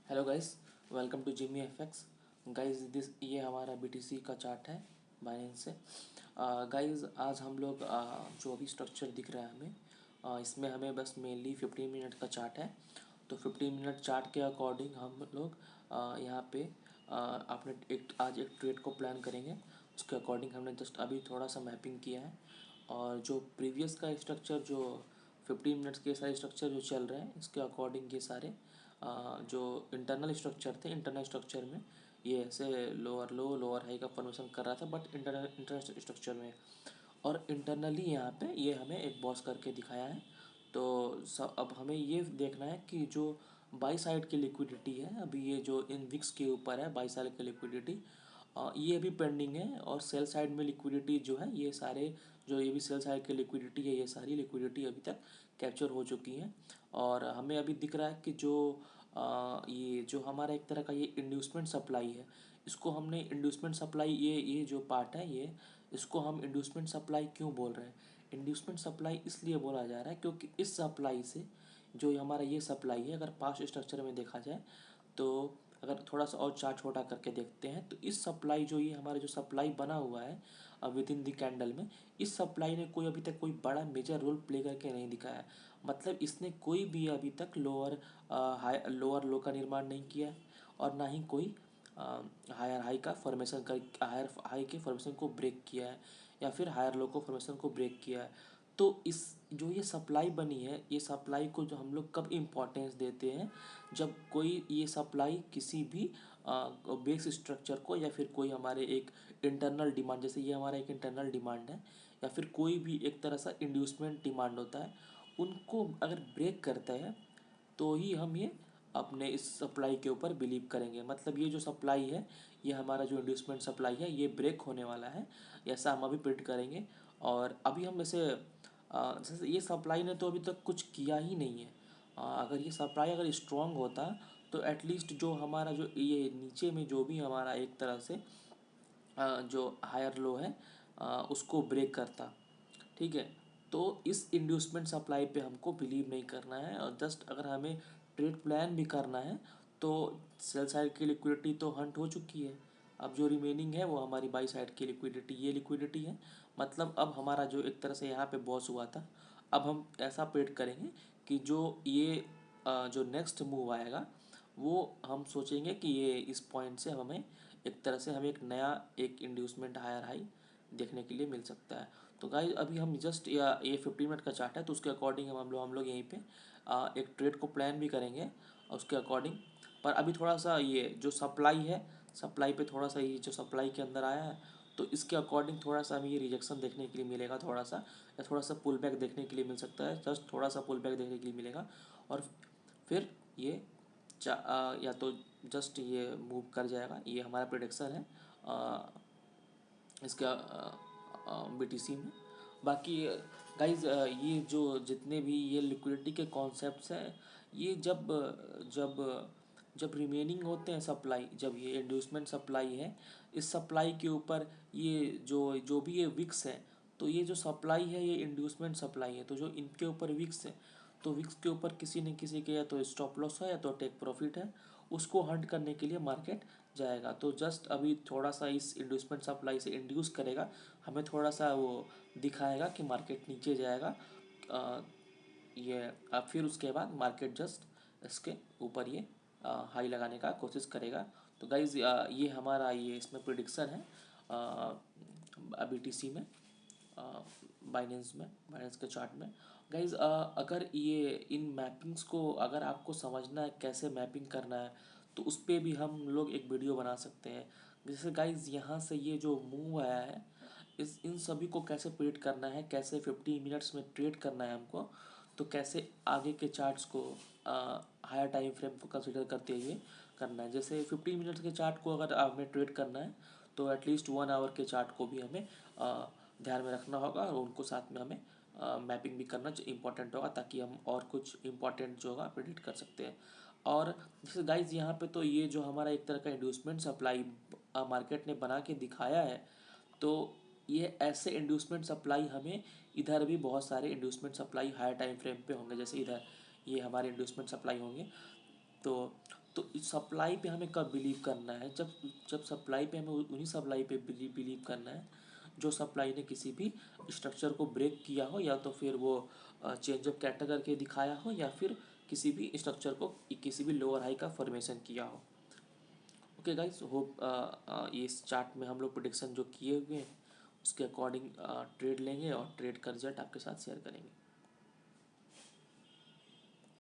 Hello guys, welcome to Jimmy FX. Guys this ये हमारा BTC का चार्ट है बाइनेंस से। गाइस आज हम लोग जो अभी स्ट्रक्चर दिख रहा है हमें, इसमें हमें बस मेनली 15 मिनट का चार्ट है। तो 15 मिनट चार्ट के अकॉर्डिंग हम लोग यहाँ पे आपने आज एक ट्रेड को प्लान करेंगे। उसके अकॉर्डिंग हमने जस्ट अभी थोड़ा सा मैपिंग किया है। और जो प्रीवियस का स्ट्रक्चर, जो 15 मिनट्स के सारे स्ट्रक्चर जो चल रहे हैं, इसके अकॉर्डिंग ये सारे जो इंटरनल स्ट्रक्चर थे, इंटरनल स्ट्रक्चर में ये ऐसे लोअर लो लोअर हाई का फॉर्मेशन कर रहा था, बट इंटरनल स्ट्रक्चर में। और इंटरनली यहाँ पे ये हमें एक बॉस करके दिखाया है। तो सब अब हमें ये देखना है कि जो बाई साइड की लिक्विडिटी है, अभी ये जो इन विक्स के ऊपर है बाई साइड की लिक्विडिटी, ये अभी पेंडिंग है। और सेल साइड में लिक्विडिटी जो है, ये सारे जो ये भी सेल साइड की लिक्विडिटी है, ये सारी लिक्विडिटी अभी तक कैप्चर हो चुकी है। और हमें अभी दिख रहा है कि जो ये जो हमारा एक तरह का ये इंड्यूसमेंट सप्लाई है, इसको हमने इंड्यूसमेंट सप्लाई, ये जो पार्ट है, ये इसको हम इंड्यूसमेंट सप्लाई क्यों बोल रहे हैं? इंड्यूसमेंट सप्लाई इसलिए बोला जा रहा है क्योंकि इस सप्लाई से, जो हमारा ये सप्लाई है, अगर पास्ट स्ट्रक्चर में देखा जाए तो अगर थोड़ा सा और चार्ट छोटा करके देखते हैं, तो इस सप्लाई जो ये हमारा जो सप्लाई बना हुआ है विद इन दी कैंडल में, इस सप्लाई ने कोई अभी तक कोई बड़ा मेजर रोल प्ले करके नहीं दिखाया। मतलब इसने कोई भी अभी तक लोअर लो का निर्माण नहीं किया है, और ना ही कोई हायर हाई का फॉर्मेशन कर हायर हाई के फॉर्मेशन को ब्रेक किया है, या फिर हायर लो को फॉर्मेशन को ब्रेक किया है। तो इस जो ये सप्लाई बनी है, ये सप्लाई को जो हम लोग कब इम्पोर्टेंस देते हैं, जब कोई ये सप्लाई किसी भी बेस स्ट्रक्चर को, या फिर कोई हमारे एक इंटरनल डिमांड, जैसे ये हमारा एक इंटरनल डिमांड है, या फिर कोई भी एक तरह सा इंड्यूसमेंट डिमांड होता है, उनको अगर ब्रेक करता है, तो ही हम ये अपने इस सप्लाई के ऊपर बिलीव करेंगे। मतलब ये जो सप्लाई है, ये हमारा जो इंड्यूसमेंट सप्लाई है, ये ब्रेक होने वाला है, ऐसा हम अभी प्रिडिक्ट करेंगे। और अभी हम जैसे जैसे ये सप्लाई ने तो अभी तक कुछ किया ही नहीं है। अगर ये सप्लाई अगर स्ट्रांग होता, तो एटलीस्ट जो हमारा जो ये नीचे में जो भी हमारा एक तरह से जो हायर लो है, उसको ब्रेक करता। ठीक है। तो इस इंड्यूसमेंट सप्लाई पे हमको बिलीव नहीं करना है, और जस्ट अगर हमें ट्रेड प्लान भी करना है, तो सेल साइड की लिक्विडिटी तो हंट हो चुकी है। अब जो रिमेनिंग है वो हमारी बाई साइड की लिक्विडिटी, ये लिक्विडिटी है। मतलब अब हमारा जो एक तरह से यहाँ पे बॉस हुआ था, अब हम ऐसा प्रेडिक्ट करेंगे कि जो ये जो नेक्स्ट मूव आएगा, वो हम सोचेंगे कि ये इस पॉइंट से हमें एक तरह से हमें एक नया एक इंड्यूसमेंट हायर हाई देखने के लिए मिल सकता है। तो गाइस अभी हम जस्ट या ये 15 मिनट का चार्ट है, तो उसके अकॉर्डिंग हम लोग यहीं पे एक ट्रेड को प्लान भी करेंगे, और उसके अकॉर्डिंग। पर अभी थोड़ा सा ये जो सप्लाई है, सप्लाई पे थोड़ा सा, ये जो सप्लाई के अंदर आया है, तो इसके अकॉर्डिंग थोड़ा सा हमें ये रिजेक्शन देखने के लिए मिलेगा थोड़ा सा, या थोड़ा सा पुल बैक देखने के लिए मिल सकता है, जस्ट थोड़ा सा पुल बैक देखने के लिए मिलेगा। और फिर ये या तो जस्ट ये मूव कर जाएगा, ये हमारा प्रोडिक्शन है इसका बीटीसी में। बाकी गाइज ये जो जितने भी ये लिक्विडिटी के कॉन्सेप्ट्स हैं, ये जब जब जब रिमेनिंग होते हैं सप्लाई, जब ये इंड्यूसमेंट सप्लाई है, इस सप्लाई के ऊपर ये जो जो भी ये विक्स है, तो ये जो सप्लाई है ये इंड्यूसमेंट सप्लाई है, तो जो इनके ऊपर विक्स है, तो विक्स के ऊपर किसी न किसी के या तो स्टॉप लॉस है या तो टेक प्रॉफिट है, उसको हंट करने के लिए मार्केट जाएगा। तो जस्ट अभी थोड़ा सा इस इंड्यूसमेंट सप्लाई से इंड्यूस करेगा, हमें थोड़ा सा वो दिखाएगा कि मार्केट नीचे जाएगा। ये अब फिर उसके बाद मार्केट जस्ट इसके ऊपर ये हाई लगाने का कोशिश करेगा। तो गाइज ये हमारा ये इसमें प्रिडिक्शन है BTC में, बाइनेंस के चार्ट में। गाइज अगर ये इन मैपिंग्स को अगर आपको समझना है कैसे मैपिंग करना है, तो उस पर भी हम लोग एक वीडियो बना सकते हैं। जैसे गाइज यहाँ से ये जो मूव आया है, इस इन सभी को कैसे प्रिडिक्ट करना है, कैसे 50 मिनट्स में ट्रेड करना है हमको, तो कैसे आगे के चार्ट्स को हायर टाइम फ्रेम को कंसिडर करते हुए करना है। जैसे 15 मिनट्स के चार्ट को अगर हमें ट्रेड करना है, तो एटलीस्ट 1 आवर के चार्ट को भी हमें ध्यान में रखना होगा, और उनको साथ में हमें मैपिंग भी करना इंपॉर्टेंट होगा, ताकि हम और कुछ इंपॉर्टेंट जो होगा प्रिडिक्ट कर सकते हैं। और जैसे गाइज यहाँ पे तो ये जो हमारा एक तरह का इंड्यूसमेंट सप्लाई मार्केट ने बना के दिखाया है, तो ये ऐसे इंड्यूसमेंट सप्लाई हमें इधर भी बहुत सारे inducement supply higher time frame पे होंगे, जैसे इधर ये हमारे इंड्यूसमेंट सप्लाई होंगे। तो तो सप्लाई पे हमें कब बिलीव करना है, जब जब सप्लाई पे हमें उन्हीं सप्लाई पे बिलीव करना है जो सप्लाई ने किसी भी स्ट्रक्चर को ब्रेक किया हो, या तो फिर वो चेंज ऑफ कैटेगरी के दिखाया हो, या फिर किसी भी स्ट्रक्चर को किसी भी लोअर हाई का फॉर्मेशन किया हो। ओके गाइस, होप ये इस चार्ट में हम लोग प्रोडिक्शन जो किए हुए हैं उसके अकॉर्डिंग ट्रेड लेंगे और ट्रेड का रिजल्ट आपके साथ शेयर करेंगे।